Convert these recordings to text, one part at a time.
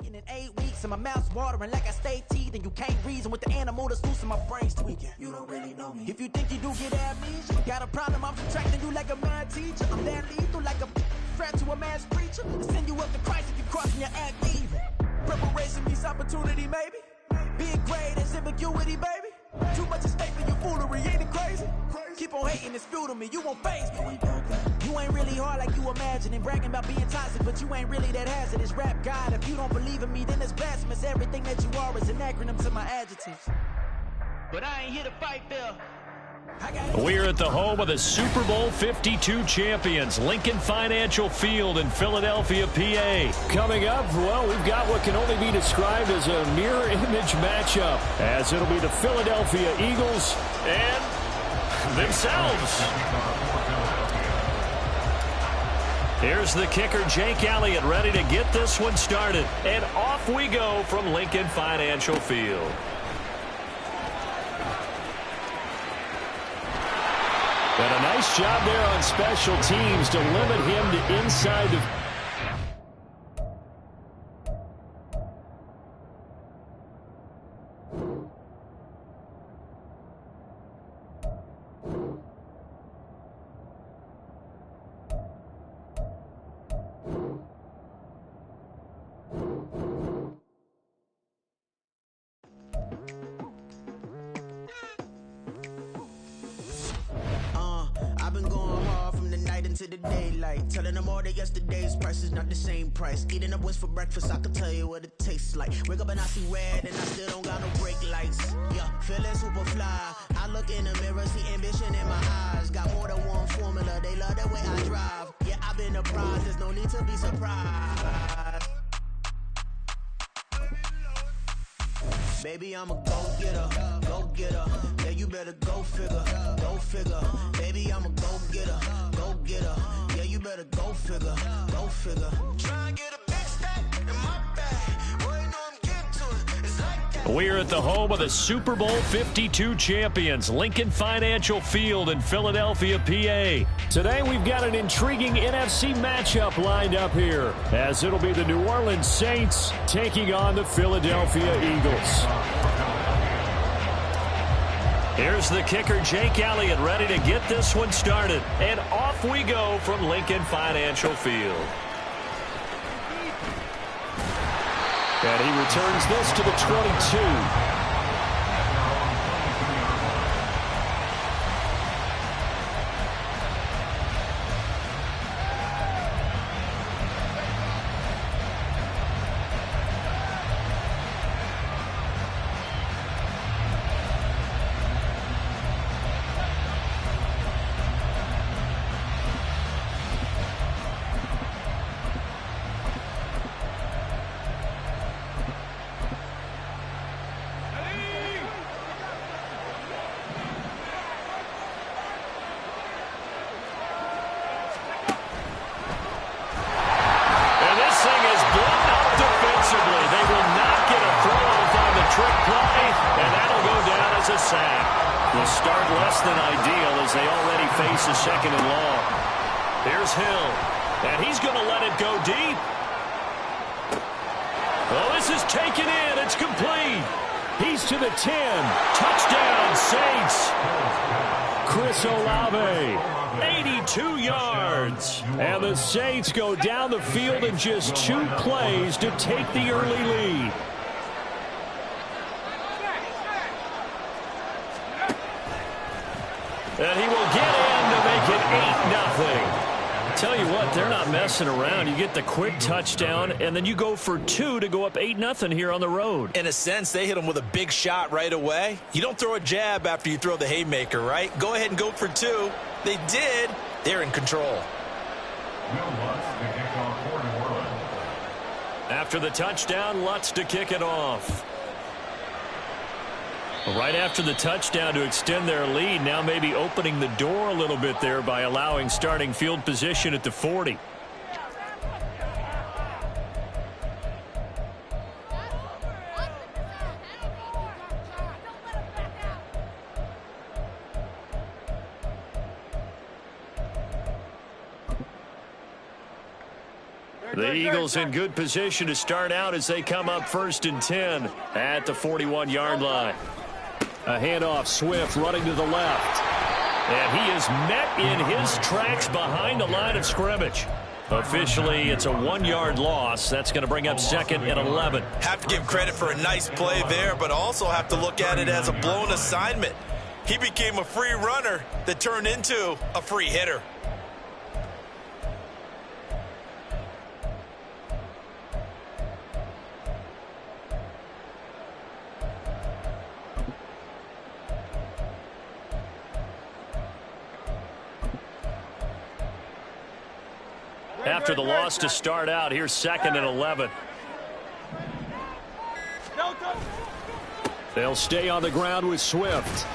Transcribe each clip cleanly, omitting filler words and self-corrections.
speaking in 8 weeks and my mouth's watering like I stay teeth, and you can't reason with the animal that's loose and my brain's tweaking. You don't really know me. If you think you do get amnesia, got a problem, I'm subtracting you like a mad teacher. I'm that lethal like a threat to a mass preacher. I send you up to Christ if you crossing your act even. Preparation means opportunity, maybe. Big grade and ambiguity, baby. Too much at stake for your foolery, ain't it crazy? Keep on hating, it's fuel to me, you won't phase me. You ain't really hard like you imagine, and bragging about being toxic, but you ain't really that hazardous. Rap God, if you don't believe in me, then it's blasphemous. Everything that you are is an acronym to my adjectives. But I ain't here to fight, Bill. We're at the home of the Super Bowl 52 champions, Lincoln Financial Field in Philadelphia, PA. Coming up, well, we've got what can only be described as a mirror image matchup, as it'll be the Philadelphia Eagles and themselves. Here's the kicker, Jake Elliott, ready to get this one started. And off we go from Lincoln Financial Field. And a nice job there on special teams to limit him to inside the... To the daylight, telling them all that yesterday's price is not the same price. Eating up what's for breakfast, I can tell you what it tastes like. Wake up and I see red and I still don't got no brake lights. Yeah, feeling super fly. I look in the mirror, see ambition in my eyes. Got more than one formula, they love the way I drive. Yeah, I've been a prize, there's no need to be surprised. Baby, I'm a go-getter, go-getter. Yeah, you better go figure, go figure. Baby, I'm a go-getter, go-getter. Yeah, you better go figure, go figure. Try and get a big stack in my bag. Boy, you know I'm getting to it. It's like that. We're at the home of the Super Bowl 52 champions, Lincoln Financial Field in Philadelphia, PA. Today we've got an intriguing NFC matchup lined up here, as it'll be the New Orleans Saints taking on the Philadelphia Eagles. Here's the kicker, Jake Elliott, ready to get this one started. And off we go from Lincoln Financial Field. And he returns this to the 22. Will start less than ideal as they already face a second and long. Here's Hill, and he's going to let it go deep. Oh, this is taken in. It's complete. He's to the 10. Touchdown, Saints. Chris Olave, 82 yards. And the Saints go down the field in just 2 plays to take the early lead. And he will get in to make it 8-0. Tell you what, they're not messing around. You get the quick touchdown, and then you go for 2 to go up 8-0 here on the road. In a sense, they hit him with a big shot right away. You don't throw a jab after you throw the haymaker, right? Go ahead and go for 2. They did. They're in control. After the touchdown, Lutz to kick it off. Right after the touchdown to extend their lead, now maybe opening the door a little bit there by allowing starting field position at the 40. The Eagles in good position to start out as they come up 1st and 10 at the 41-yard line. A handoff, Swift running to the left. And he is met in his tracks behind the line of scrimmage. Officially, it's a 1-yard loss. That's going to bring up 2nd and 11. Have to give credit for a nice play there, but also have to look at it as a blown assignment. He became a free runner that turned into a free hitter. After the loss to start out, here's 2nd and 11. They'll stay on the ground with Swift.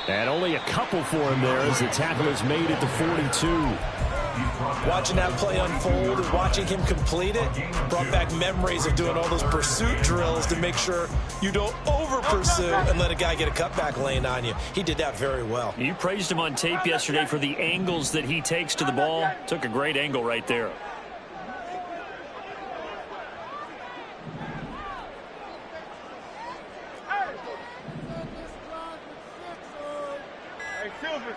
And only a couple for him there as the tackle is made at the 42. Watching that play unfold and watching him complete it brought back memories of doing all those pursuit drills to make sure you don't over-pursue and let a guy get a cutback lane on you. He did that very well. You praised him on tape yesterday for the angles that he takes to the ball. Took a great angle right there.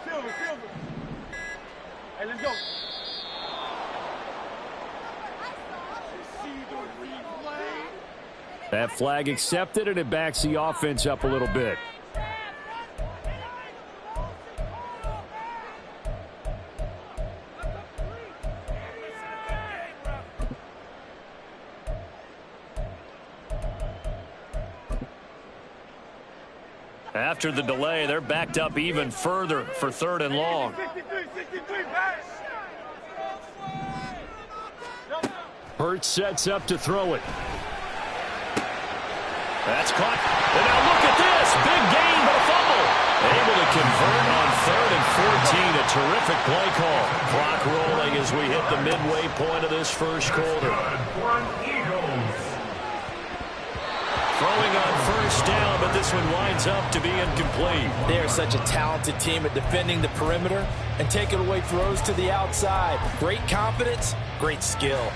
Silver. Hey, let's go. That flag accepted, and it backs the offense up a little bit. After the delay, they're backed up even further for 3rd and long. Hurts sets up to throw it. That's caught. And now look at this. Big gain, but a fumble. Able to convert on 3rd and 14. A terrific play call. Clock rolling as we hit the midway point of this first quarter. Throwing on 1st down, but this one winds up to be incomplete. They are such a talented team at defending the perimeter and taking away throws to the outside. Great confidence, great skill.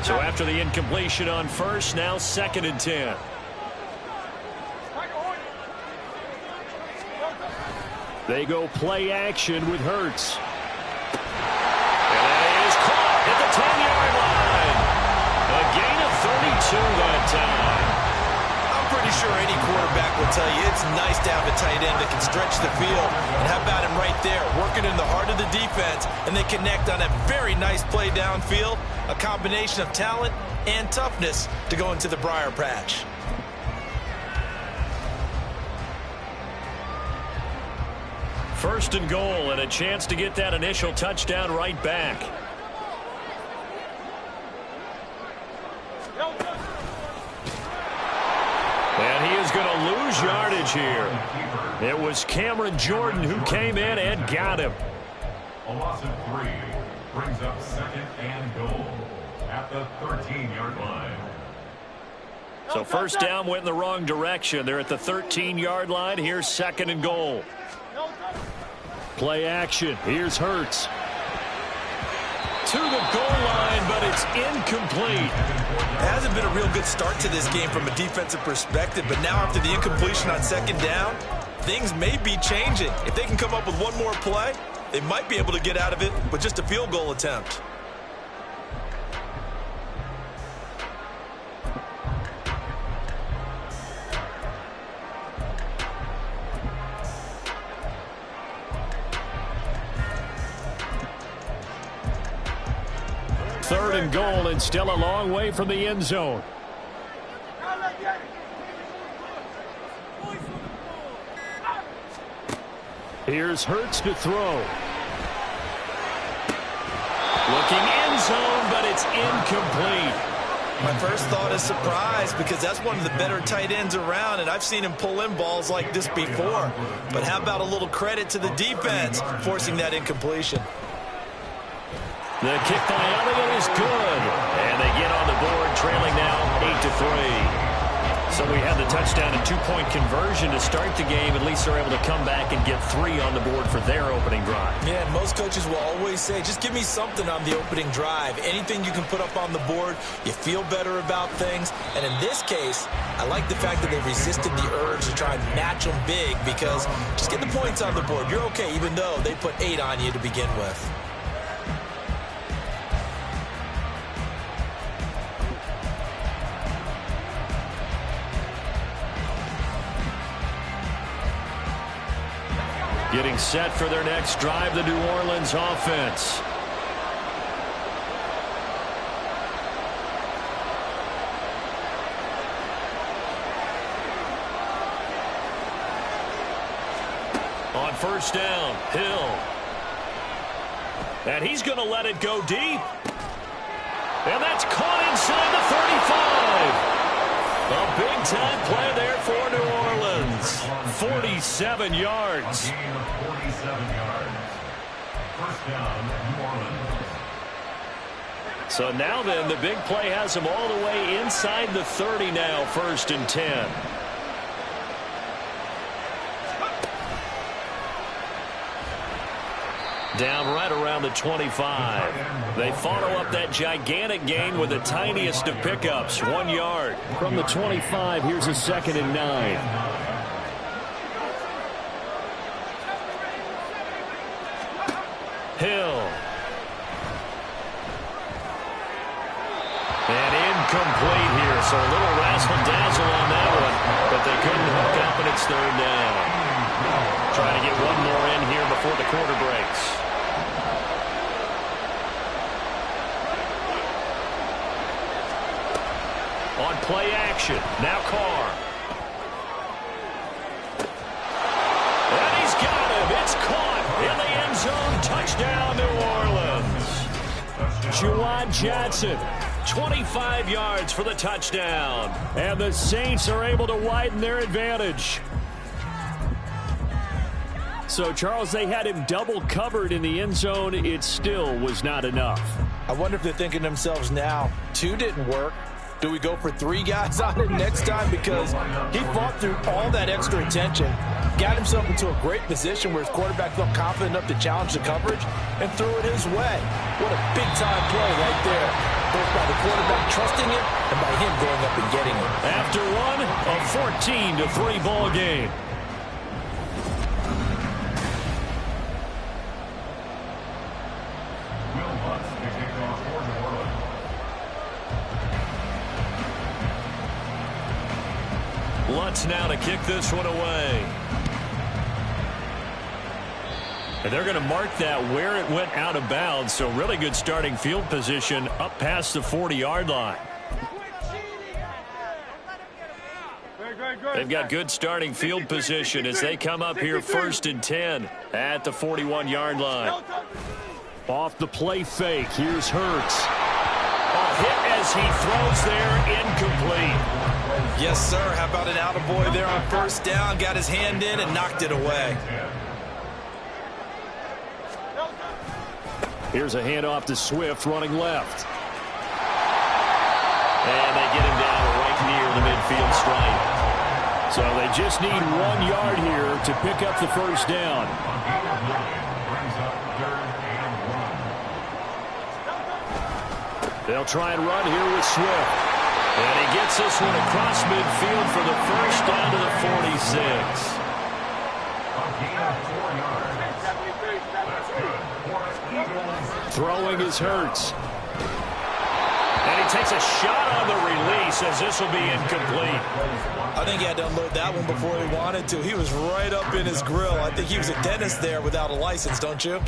So after the incompletion on 1st, now 2nd and 10. They go play action with Hurts. And that is caught at the 10-yard line. A gain of 32 that time. I'm pretty sure any quarterback will tell you it's nice to have a tight end that can stretch the field. And how about him right there, working in the heart of the defense, and they connect on a very nice play downfield, a combination of talent and toughness to go into the briar patch. First and goal, and a chance to get that initial touchdown right back. And he is going to lose yardage here. It was Cameron Jordan who came in and got him. A loss of 3 brings up 2nd and goal at the 13-yard line. So first down went in the wrong direction. They're at the 13-yard line. Here's 2nd and goal. Play action. Here's Hurts. To the goal line, but it's incomplete. It hasn't been a real good start to this game from a defensive perspective, but now after the incompletion on 2nd down, things may be changing. If they can come up with one more play, they might be able to get out of it with just a field goal attempt. Third and goal, and still a long way from the end zone. Here's Hurts to throw. Looking end zone, but it's incomplete. My first thought is surprise, because that's one of the better tight ends around, and I've seen him pull in balls like this before. But how about a little credit to the defense forcing that incompletion? The kick by Elliott is good, and they get on the board trailing now 8-3. So So we had the touchdown and two-point conversion to start the game. At least they're able to come back and get 3 on the board for their opening drive. Yeah, and most coaches will always say, just give me something on the opening drive. Anything you can put up on the board, you feel better about things. And in this case, I like the fact that they resisted the urge to try and match them big, because just get the points on the board. You're okay, even though they put 8 on you to begin with. Getting set for their next drive, the New Orleans offense. On first down, Hill. And he's going to let it go deep. And that's caught inside the 35. A big-time play there for New Orleans. 47 yards. Gain of 47 yards. First down, New Orleans. So now then, the big play has him all the way inside the 30 now, 1st and 10. Down right around the 25. They follow up that gigantic gain with the tiniest of pickups, 1 yard. From the 25, here's a 2nd and 9. Hill. And incomplete here, so a little razzle-dazzle on that one, but they couldn't hook up, and it's 3rd down. Trying to get one more in here before the quarter breaks. On play action, now Carr. And he's got him. It's caught in the end zone. Touchdown, New Orleans. Juwan Johnson, 25 yards for the touchdown. And the Saints are able to widen their advantage. So, Charles, they had him double covered in the end zone. It still was not enough. I wonder if they're thinking to themselves now, 2 didn't work. Do we go for 3 guys on it next time? Because he fought through all that extra attention, got himself into a great position where his quarterback felt confident enough to challenge the coverage and threw it his way. What a big-time play right there, both by the quarterback trusting it and by him going up and getting it. After one, a 14-3 ball game. Lutz now to kick this one away. And they're going to mark that where it went out of bounds, so really good starting field position up past the 40-yard line. They've got good starting field position as they come up here 1st and 10 at the 41-yard line. Off the play fake, here's Hurts. A hit as he throws there, incomplete. Yes, sir. How about an attaboy there on first down? Got his hand in and knocked it away. Here's a handoff to Swift running left. And they get him down right near the midfield stripe. So they just need 1 yard here to pick up the first down. They'll try and run here with Swift. And he gets this one across midfield for the first down to the 46. Throwing is Hurts. And he takes a shot on the release as this will be incomplete. I think he had to unload that one before he wanted to. He was right up in his grill. I think he was a dentist there without a license, don't you?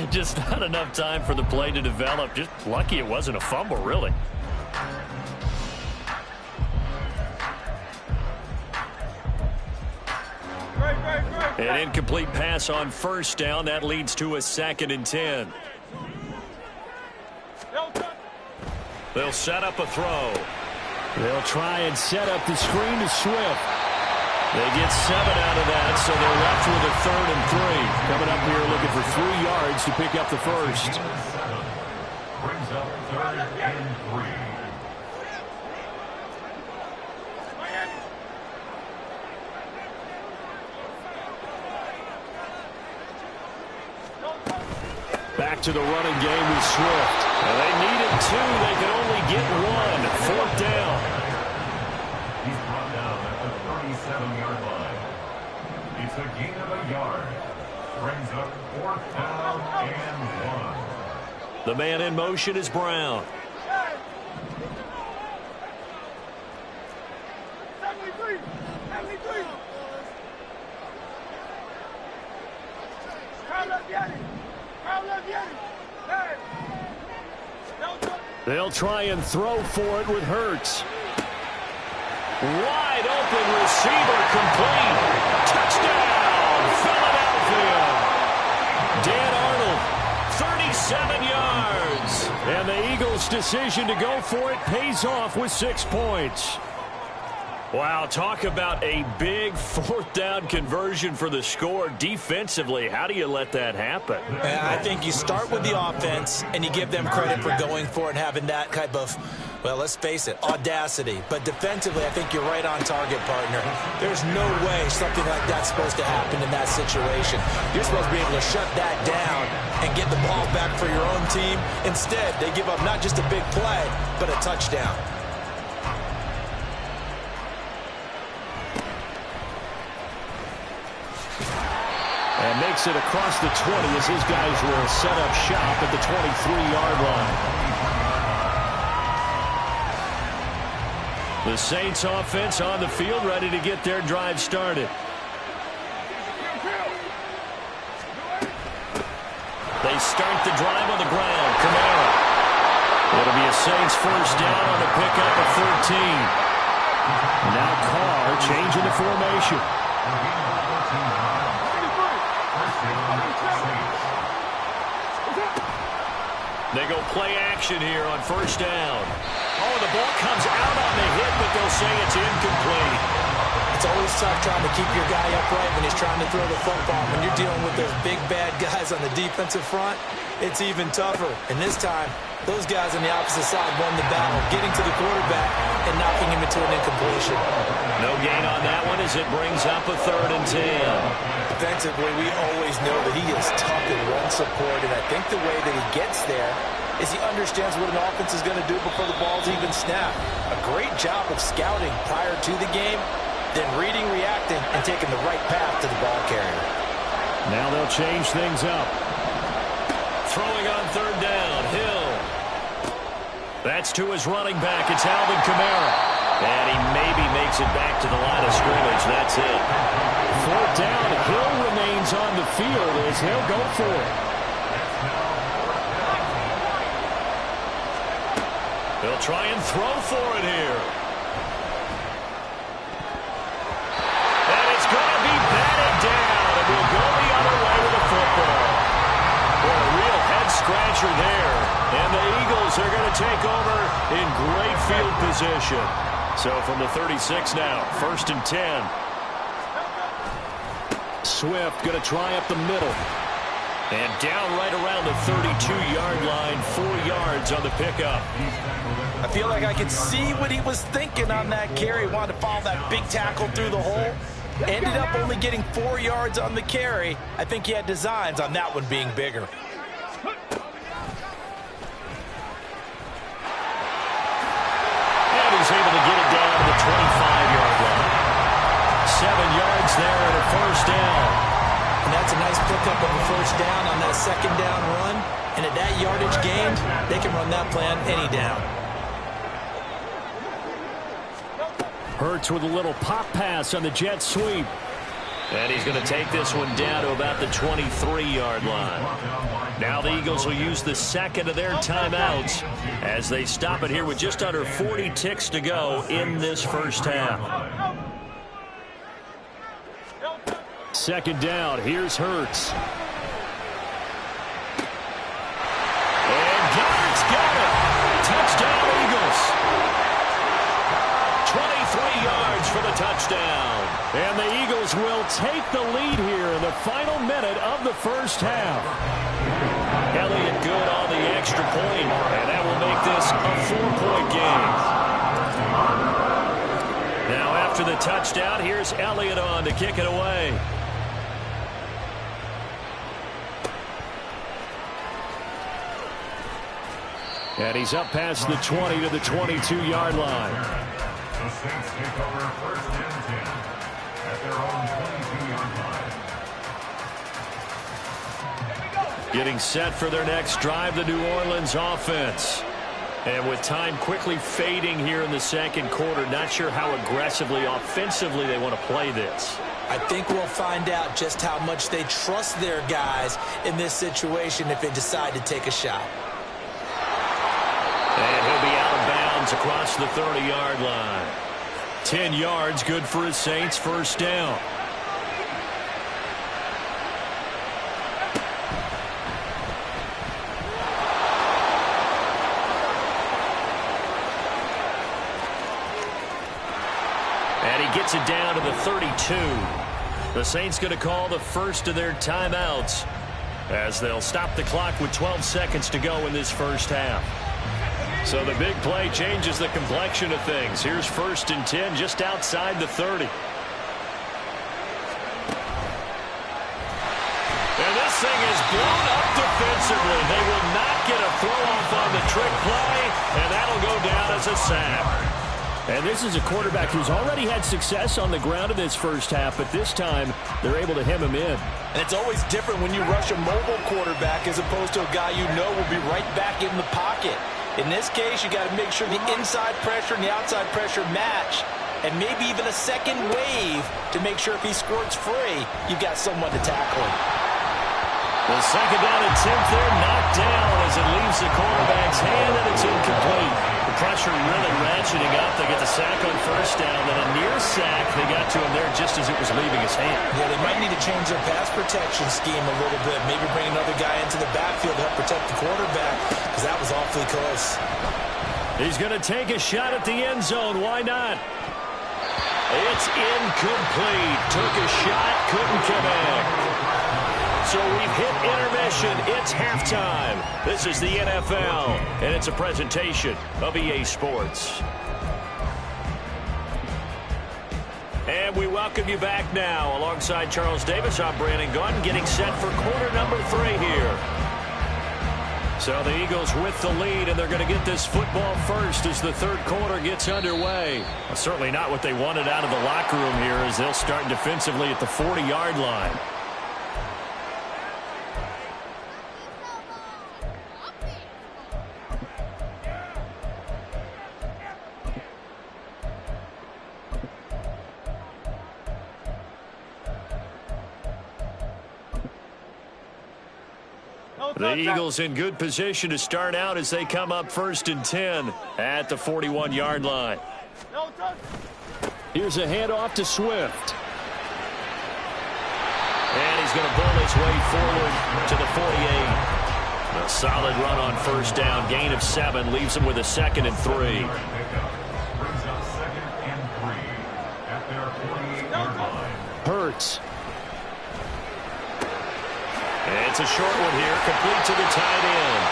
Just not enough time for the play to develop. Just lucky it wasn't a fumble, really. An incomplete pass on first down. That leads to a 2nd and 10. They'll set up a throw. They'll try and set up the screen to Swift. They get 7 out of that, so they're left with a 3rd and 3. Coming up here looking for 3 yards to pick up the first. Brings up 3rd and 3. back to the running game with Swift. And they needed 2. They could only get 1. 4th down. He's brought down at the 37-yard line. It's a gain of a yard. Brings up 4th down and 1. The man in motion is Brown. 73. 73. They'll try and throw for it with Hurts. Wide open receiver complete. Touchdown, Philadelphia. Dan Arnold, 37 yards. And the Eagles' decision to go for it pays off with 6 points. Wow, talk about a big 4th down conversion for the score. Defensively, how do you let that happen? I think you start with the offense, and you give them credit for going for it and having that type of, well, let's face it, audacity. But defensively, I think you're right on target, partner. There's no way something like that's supposed to happen in that situation. You're supposed to be able to shut that down and get the ball back for your own team. Instead, they give up not just a big play, but a touchdown. And makes it across the 20 as his guys will set up shop at the 23-yard line. The Saints offense on the field ready to get their drive started. They start the drive on the ground. Kamara. It'll be a Saints 1st down on the pickup of 13. Now Carr changing the formation. They go play action here on 1st down. Oh, the ball comes out on the hit, but they'll say it's incomplete. It's always tough trying to keep your guy upright when he's trying to throw the football. When you're dealing with those big, bad guys on the defensive front, it's even tougher. And this time, those guys on the opposite side won the battle, getting to the quarterback and knocking him into an incompletion. No gain on that one as it brings up a 3rd and 10. Defensively, we always know that he is tough in run support, and I think the way that he gets there is he understands what an offense is going to do before the ball's even snapped. A great job of scouting prior to the game, then reading, reacting, and taking the right path to the ball carrier. Now they'll change things up. Throwing on 3rd down, Hill. That's to his running back. It's Alvin Kamara. And he maybe makes it back to the line of scrimmage. That's it. 4th down, Hill remains on the field as he'll go for it. They'll try and throw for it here. And it's going to be batted down. And we'll go the other way with the football. Well, a real head-scratcher there. And the Eagles are going to take over in great field position. So from the 36 now, 1st and 10. Swift going to try up the middle. And down right around the 32-yard line, 4 yards on the pickup. I feel like I could see what he was thinking on that carry. Wanted to follow that big tackle through the hole. Ended up only getting 4 yards on the carry. I think he had designs on that one being bigger. And he's able to get it down to the 25-yard line. 7 yards there and a 1st down. And that's a nice pickup of a 1st down on that 2nd down run. And at that yardage gained, they can run that plan any down. Hurts with a little pop pass on the jet sweep. And he's going to take this one down to about the 23-yard line. Now the Eagles will use the 2nd of their timeouts as they stop it here with just under 40 ticks to go in this 1st half. 2nd down. Here's Hurts. And Goddard's got it. Touchdown, Eagles. 23 yards for the touchdown. And the Eagles will take the lead here in the final minute of the 1st half. Elliott good on the extra point, and that will make this a 4-point game. Now after the touchdown, here's Elliott on to kick it away. And he's up past the 20 to the 22-yard line. The Saints take over first and 10 at their own 22-yard line. Getting set for their next drive, the New Orleans offense. And with time quickly fading here in the second quarter, not sure how aggressively, offensively they want to play this. I think we'll find out just how much they trust their guys in this situation if they decide to take a shot. And he'll be out of bounds across the 30-yard line. 10 yards, good for his Saints, first down. And he gets it down to the 32. The Saints going to call the first of their timeouts as they'll stop the clock with 12 seconds to go in this first half. So the big play changes the complexion of things. Here's first and 10 just outside the 30. And this thing is blown up defensively. They will not get a throw-off on the trick play, and that'll go down as a sack. And this is a quarterback who's already had success on the ground in this first half, but this time they're able to hem him in. And it's always different when you rush a mobile quarterback as opposed to a guy you know will be right back in the pocket. In this case, you got to make sure the inside pressure and the outside pressure match, and maybe even a second wave to make sure if he squirts free, you've got someone to tackle him. The second down and 10th there, knocked down as it leaves the quarterback's hand, and it's incomplete. The pressure really ratcheting up. They get the sack on first down, and a near sack. They got to him there just as it was leaving his hand. Yeah, they might need to change their pass protection scheme a little bit. Maybe bring another guy into the backfield to help protect the quarterback, because that was awfully close. He's going to take a shot at the end zone. Why not? It's incomplete. Took a shot, couldn't connect. So we've hit intermission. It's halftime. This is the NFL, and it's a presentation of EA Sports. And we welcome you back now. Alongside Charles Davis, I'm Brandon Gunn, getting set for quarter number 3 here. So the Eagles with the lead, and they're going to get this football first as the third quarter gets underway. Well, certainly not what they wanted out of the locker room here as they'll start defensively at the 40-yard line. The Eagles in good position to start out as they come up first and 10 at the 41-yard line. Here's a handoff to Swift. And he's going to bull his way forward to the 48. A solid run on first down. Gain of 7 leaves him with a second and 3. Brings up second and 3 at their 48-yard line. Hurts. It's a short one here, complete to the tight end.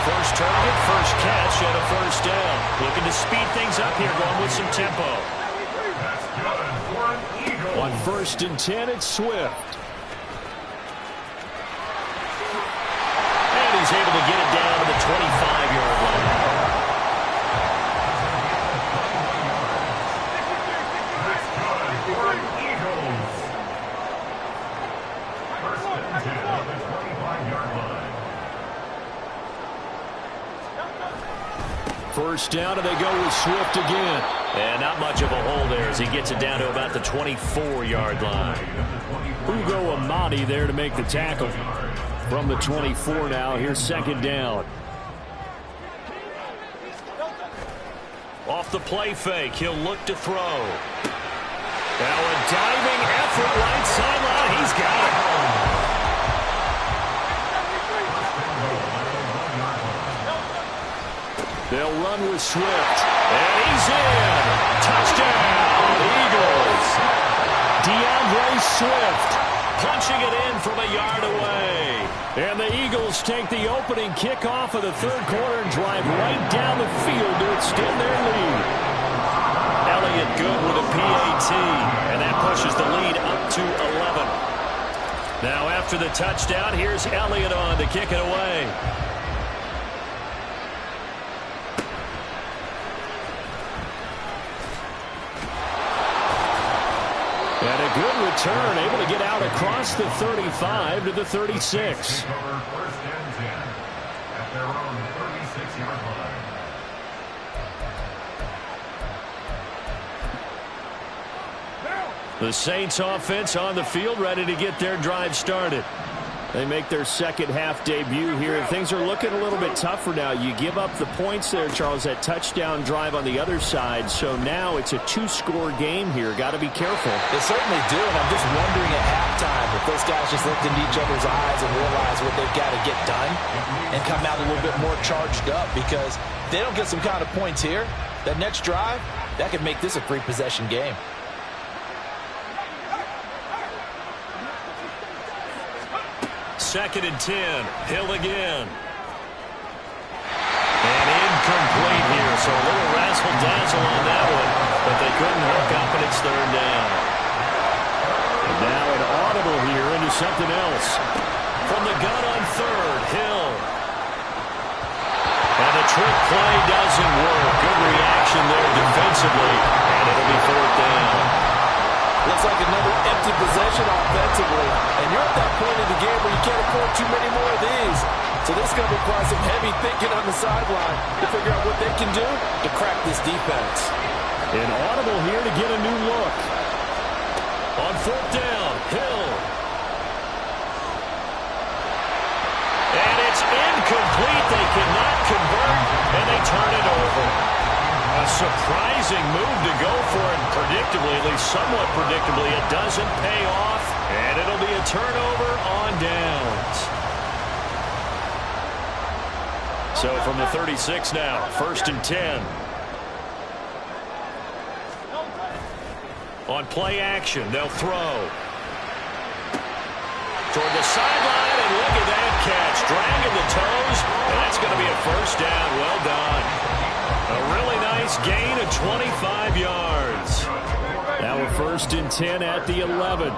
First target, first catch, and a first down. Looking to speed things up here, going with some tempo. That's good for an Eagle. On first and 10, it's Swift. And he's able to get it down to the 25-yard line. That's good for an Eagles. First and 10 at the 25-yard line. First down, and they go with Swift again. And not much of a hole there as he gets it down to about the 24-yard line. Ugo Amadi there to make the tackle. From the 24 now, here's second down. Off the play fake, he'll look to throw. Now a diving effort right sideline. He's got it. They'll run with Swift. And he's in. Touchdown, Eagles. DeAndre Swift punching it in from a yard away. And the Eagles take the opening kickoff of the third quarter and drive right down the field to extend their lead. Elliott good with a PAT, and that pushes the lead up to 11. Now after the touchdown, here's Elliott on to kick it away. And a good return, able to get out across the 35 to the 36. First and 10 at their own 36-yard line. The Saints offense on the field, ready to get their drive started. They make their second half debut here. Things are looking a little bit tougher now. You give up the points there, Charles, that touchdown drive on the other side. So now it's a two-score game here. Got to be careful. They certainly do, and I'm just wondering at halftime if those guys just looked into each other's eyes and realize what they've got to get done and come out a little bit more charged up, because if they don't get some kind of points here, that next drive, that could make this a free-possession game. Second and 10. Hill again. And incomplete here. So a little razzle-dazzle on that one. But they couldn't hook up, and it's third down. And now an audible here into something else. From the gun on third, Hill. And the trick play doesn't work. Good reaction there defensively. And it'll be fourth down. Looks like another empty possession offensively. And you're at that point in the game where you can't afford too many more of these. So this is going to require some heavy thinking on the sideline to figure out what they can do to crack this defense. An audible here to get a new look. On fourth down, Hill. And it's incomplete. They cannot convert, and they turn it over. A surprising move to go for it, predictably, at least somewhat predictably. It doesn't pay off, and it'll be a turnover on downs. So from the 36 now, first and 10. On play action, they'll throw. Toward the sideline, and look at that catch. Dragging the toes, and that's going to be a first down. Well done. A really nice gain of 25 yards. Now a first and 10 at the 11.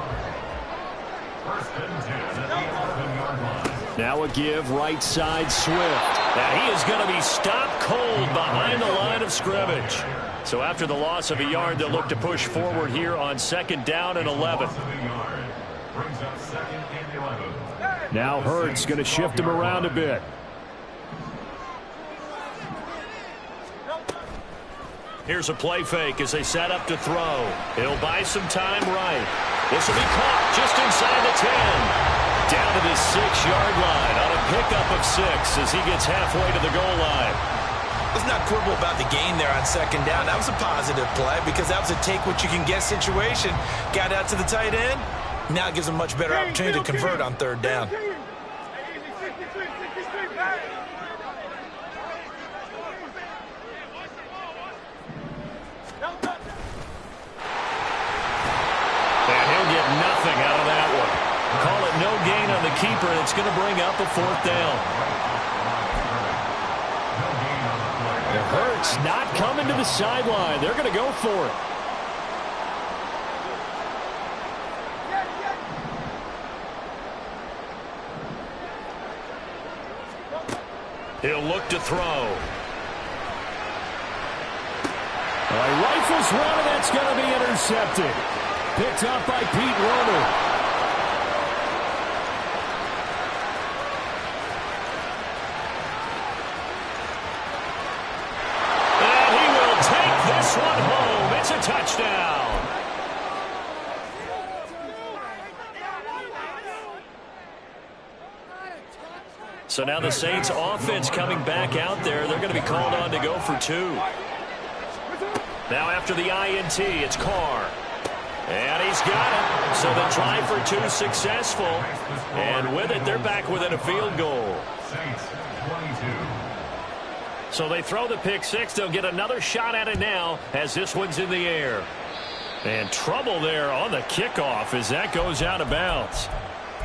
First and 10 at the 11-yard line. Now a give right side Swift. And he is going to be stopped cold behind the line of scrimmage. So after the loss of a yard, they'll look to push forward here on second down and 11. Brings up second and 11. Now Hurts going to shift him around a bit. Here's a play fake as they set up to throw. He'll buy some time right. This will be caught just inside the 10. Down to the 6-yard line on a pickup of 6 as he gets halfway to the goal line. Let's not quibble about the gain there on second down. That was a positive play because that was a take-what-you-can-get situation. Got out to the tight end. Now it gives them a much better opportunity to convert on third down. Nothing out of that one. Call it no gain on the keeper, and it's going to bring up a fourth down. It hurts not coming to the sideline. They're going to go for it. He'll look to throw. Rifles one, and that's going to be intercepted. Picked up by Pete Werner. And he will take this one home. It's a touchdown. So now the Saints offense coming back out there. They're going to be called on to go for 2. Now after the INT, it's Carr. And he's got it. So the try for 2 successful. And with it, they're back within a field goal. Saints 22. So they throw the pick 6. They'll get another shot at it now as this one's in the air. And trouble there on the kickoff as that goes out of bounds.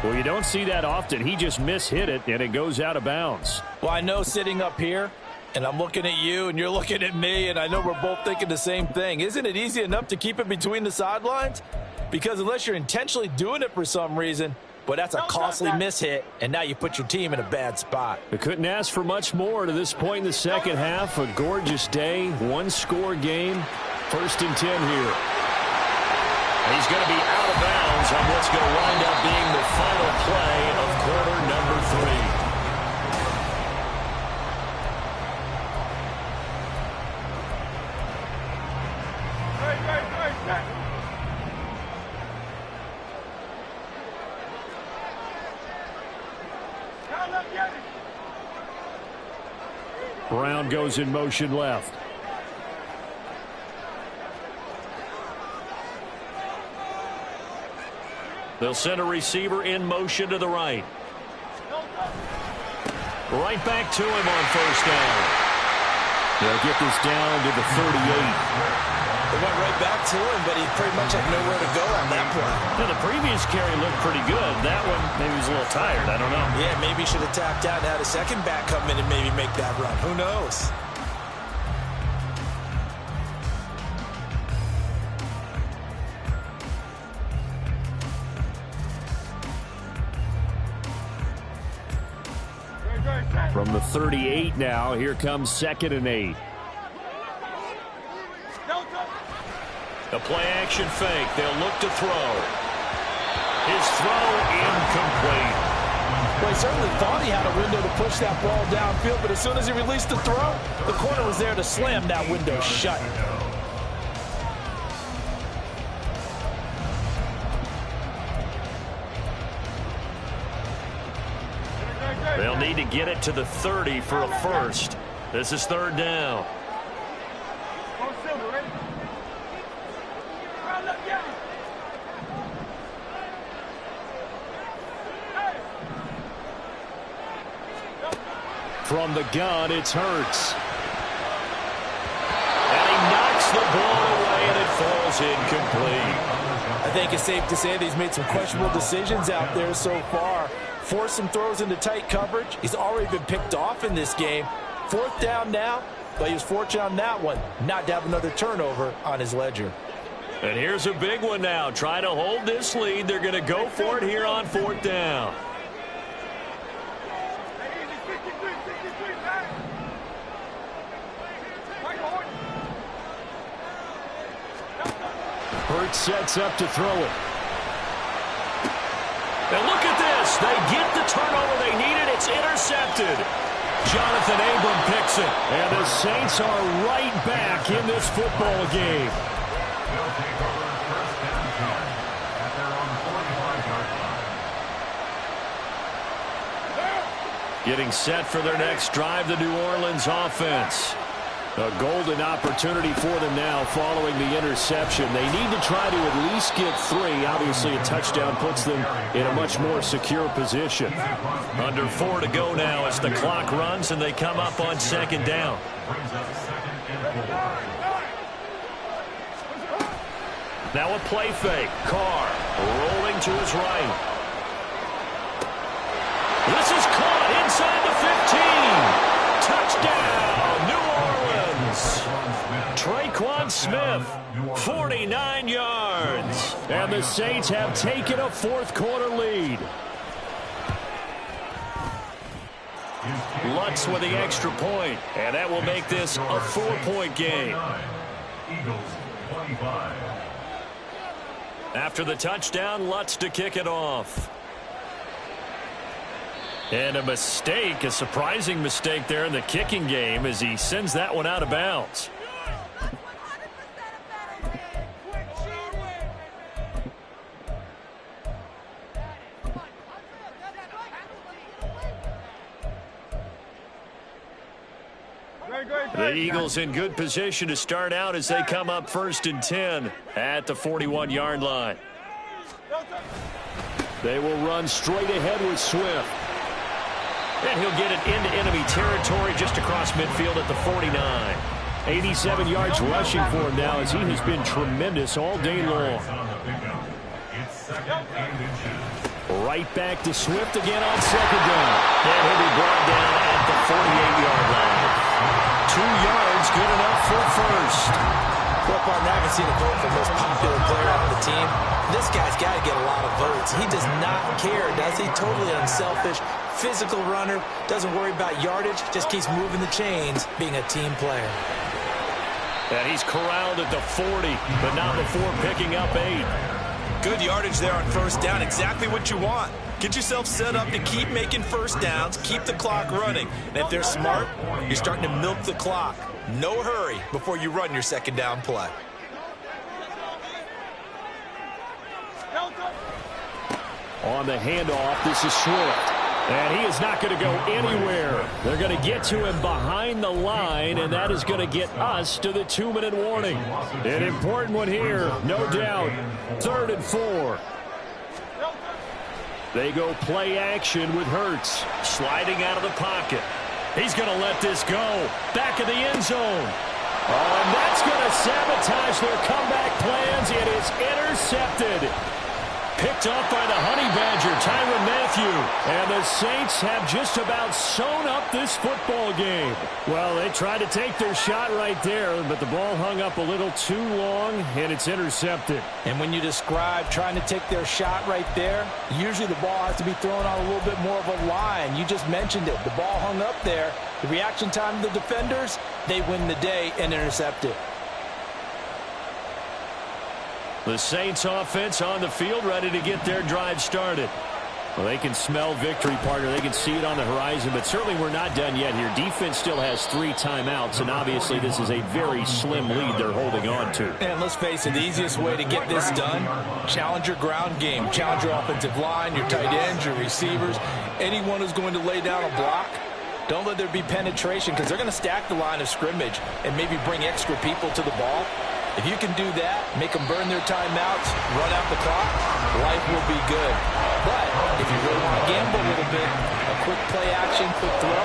Well, you don't see that often. He just mishit it, and it goes out of bounds. Well, I know sitting up here, and I'm looking at you, and you're looking at me, and I know we're both thinking the same thing. Isn't it easy enough to keep it between the sidelines? Because unless you're intentionally doing it for some reason, but that's a costly mishit, and now you put your team in a bad spot. They couldn't ask for much more to this point in the second half. A gorgeous day, 1-score game. First and 10 here. He's going to be out of bounds on what's going to wind up being the final play of quarter number 3. Brown goes in motion left. They'll send a receiver in motion to the right. Right back to him on first down. They'll get this down to the 38. They went right back to him, but he pretty much had nowhere to go on that play. Now, the previous carry looked pretty good. That one, maybe he was a little tired. I don't know. Yeah, maybe he should have tapped out and had a second back come in and maybe make that run. Who knows? From the 38 now, here comes 2nd and 8. The play-action fake. They'll look to throw. His throw incomplete. Well, he certainly thought he had a window to push that ball downfield, but as soon as he released the throw, the corner was there to slam that window shut. They'll need to get it to the 30 for a first. This is 3rd down. From the gun, it's Hurts. And he knocks the ball away, and it falls incomplete. I think it's safe to say that he's made some questionable decisions out there so far. Forced some throws into tight coverage. He's already been picked off in this game. 4th down now, but he was fortunate on that one not to have another turnover on his ledger. And here's a big one now. Trying to hold this lead. They're going to go for it here on 4th down. Hurts sets up to throw it. And look at this. They get the turnover they needed. It's intercepted. Jonathan Abram picks it. And the Saints are right back in this football game. They'll take over 1st and 10 at their own 45-yard line. Getting set for their next drive, the New Orleans offense. A golden opportunity for them now following the interception. They need to try to at least get 3. Obviously, a touchdown puts them in a much more secure position. Under 4 to go now as the clock runs and they come up on 2nd down. Now a play fake. Carr rolling to his right. This is caught inside the 15. Touchdown, New Orleans. Traquan Smith, 49 yards. And the Saints have taken a 4th quarter lead. Lutz with the extra point, and that will make this a 4-point game. Eagles 25. After the touchdown, Lutz to kick it off. And a mistake, a surprising mistake there in the kicking game as he sends that one out of bounds. The Eagles in good position to start out as they come up 1st and 10 at the 41-yard line. They will run straight ahead with Swift. And he'll get it into enemy territory just across midfield at the 49. 87 yards rushing for him now as he has been tremendous all day long. Right back to Swift again on 2nd down. And he'll be brought down at the 48-yard line. 2 yards, good enough for a first. Well, partner, I can see the vote for most popular player on the team. This guy's got to get a lot of votes. He does not care, does he? Totally unselfish, physical runner, doesn't worry about yardage, just keeps moving the chains, being a team player. And he's corralled at the 40, but not before picking up 8. Good yardage there on first down. Exactly what you want. Get yourself set up to keep making first downs, keep the clock running. And if they're smart, you're starting to milk the clock. No hurry before you run your second down play. On the handoff, this is Swift. And he is not going to go anywhere. They're going to get to him behind the line, and that is going to get us to the 2-minute warning. An important one here, no doubt. 3rd and 4. They go play action with Hurts. Sliding out of the pocket. He's going to let this go. Back of the end zone. Oh, and that's going to sabotage their comeback plans. It is intercepted. Picked up by the Honey Badger, Tyrann Mathieu. And the Saints have just about sewn up this football game. Well, they tried to take their shot right there, but the ball hung up a little too long, and it's intercepted. And when you describe trying to take their shot right there, usually the ball has to be thrown on a little bit more of a line. You just mentioned it. The ball hung up there. The reaction time of the defenders, they win the day and intercept it. The Saints offense on the field, ready to get their drive started. Well, they can smell victory, partner. They can see it on the horizon, but certainly we're not done yet here. Defense still has 3 timeouts, and obviously this is a very slim lead they're holding on to. And let's face it, the easiest way to get this done, challenge your ground game. Challenge your offensive line, your tight ends, your receivers, anyone who's going to lay down a block. Don't let there be penetration because they're going to stack the line of scrimmage and maybe bring extra people to the ball. If you can do that, make them burn their timeouts, run out the clock, life will be good. But if you really want to gamble a little bit, a quick play action, quick throw,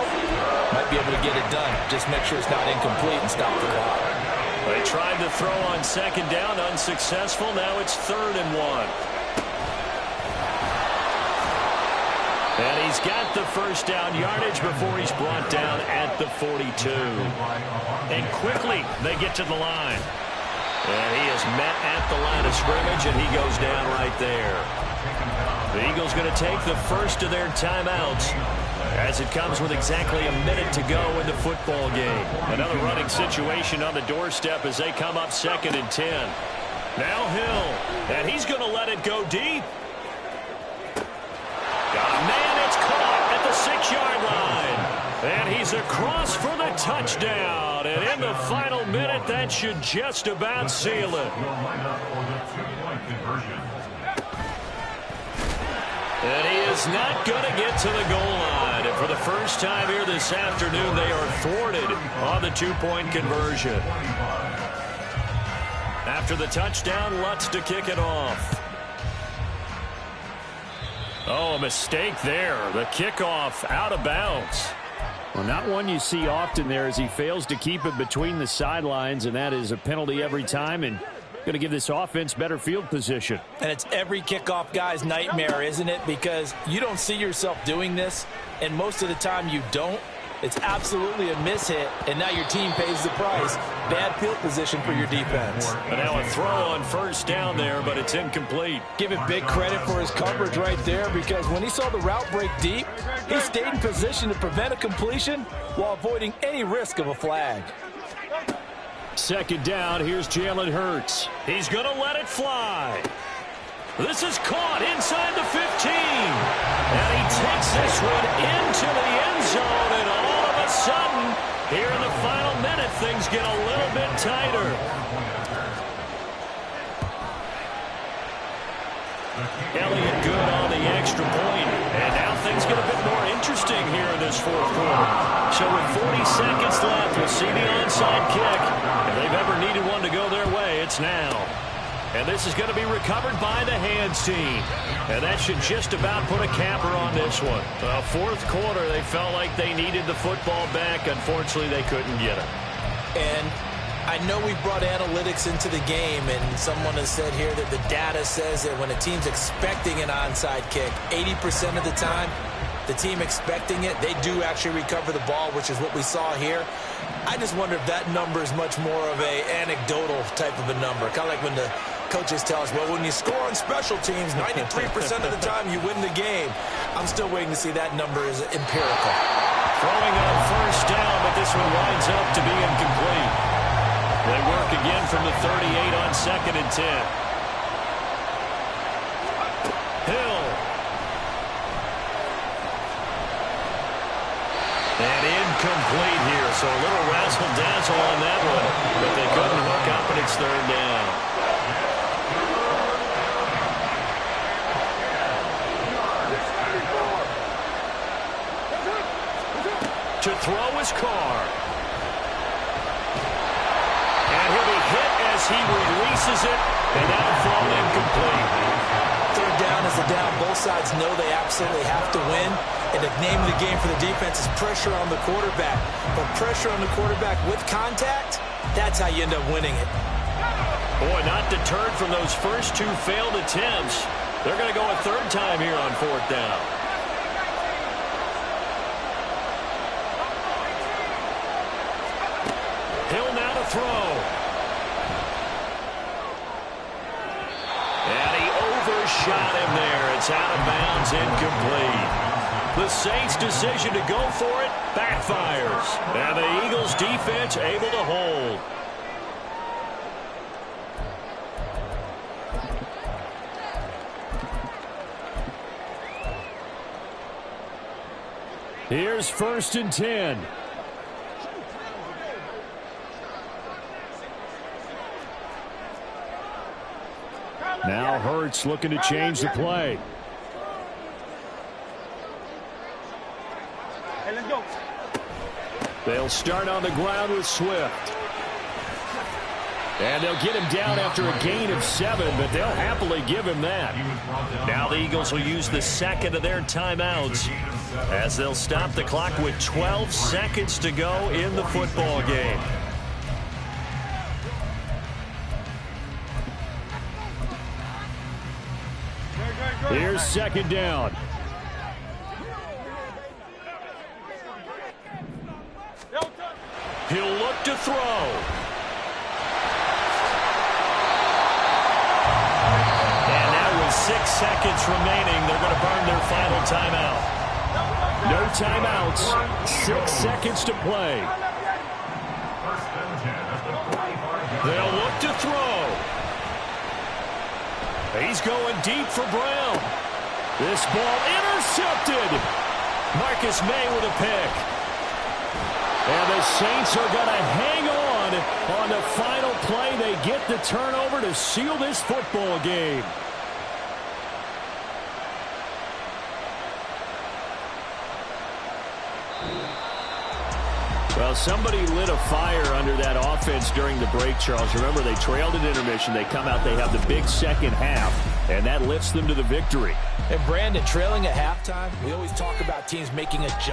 might be able to get it done. Just make sure it's not incomplete and stop the clock. They tried to throw on second down, unsuccessful. Now it's 3rd and 1. And he's got the first down yardage before he's brought down at the 42. And quickly they get to the line. And he is met at the line of scrimmage, and he goes down right there. The Eagles going to take the first of their timeouts as it comes with exactly a minute to go in the football game. Another running situation on the doorstep as they come up 2nd and 10. Now Hill, and he's going to let it go deep. Got a man, it's caught at the 6-yard line. And he's across for the touchdown. And in the final minute, that should just about seal it. And he is not going to get to the goal line. And for the first time here this afternoon, they are thwarted on the 2-point conversion. After the touchdown, Lutz to kick it off. Oh, a mistake there. The kickoff out of bounds. Well, not one you see often there as he fails to keep it between the sidelines, and that is a penalty every time and going to give this offense better field position. And it's every kickoff guy's nightmare, isn't it? Because you don't see yourself doing this, and most of the time you don't. It's absolutely a mishit, and now your team pays the price. Bad field position for your defense. And now a throw on first down there, but it's incomplete. Give it big credit for his coverage right there, because when he saw the route break deep, he stayed in position to prevent a completion while avoiding any risk of a flag. 2nd down, here's Jalen Hurts. He's going to let it fly. This is caught inside the 15. And he takes this one into the end zone, and all of a sudden, here in the final minute, things get a little bit tighter. Elliott good on the extra point, and now things get a bit more interesting here in this 4th quarter. So with 40 seconds left, we'll see the onside kick. If they've ever needed one to go their way, it's now. And this is going to be recovered by the hands team. And that should just about put a capper on this one. 4th quarter, they felt like they needed the football back. Unfortunately, they couldn't get it. And I know we've brought analytics into the game, and someone has said here that the data says that when a team's expecting an onside kick, 80% of the time, the team expecting it, they do actually recover the ball, which is what we saw here. I just wonder if that number is much more of a anecdotal type of a number. Kind of like when the coaches tell us, well, when you score on special teams, 93% of the time you win the game. I'm still waiting to see that number is empirical. Throwing on first down, but this one winds up to be incomplete. They were again from the 38 on 2nd and 10. Hill. And incomplete here, so a little razzle-dazzle on that one, but they couldn't hook up, and it's 3rd down. To throw his car. And he'll be hit as he releases it, and that'll fall incomplete. 3rd down is the down. Both sides know they absolutely have to win. And the name of the game for the defense is pressure on the quarterback. But pressure on the quarterback with contact, that's how you end up winning it. Boy, not deterred from those first 2 failed attempts. They're going to go a 3rd time here on 4th down. Hill now to throw. And he overshot him there. It's out of bounds, incomplete. The Saints' decision to go for it backfires. And the Eagles' defense able to hold. Here's 1st and 10. Now Hurts looking to change the play. Hey, let's go. They'll start on the ground with Swift. And they'll get him down after a gain of 7, but they'll happily give him that. Now the Eagles will use the 2nd of their timeouts as they'll stop the clock with 12 seconds to go in the football game. Here's 2nd down. He'll look to throw. And now with 6 seconds remaining, they're going to burn their final timeout. No timeouts. 6 seconds to play. They'll look to throw. He's going deep for Brown. This ball intercepted. Marcus May with a pick. And the Saints are going to hang on the final play. They get the turnover to seal this football game. Well, somebody lit a fire under that offense during the break, Charles. Remember, they trailed at intermission. They come out, they have the big second half, and that lifts them to the victory. And Brandon, trailing at halftime, we always talk about teams making adjustments.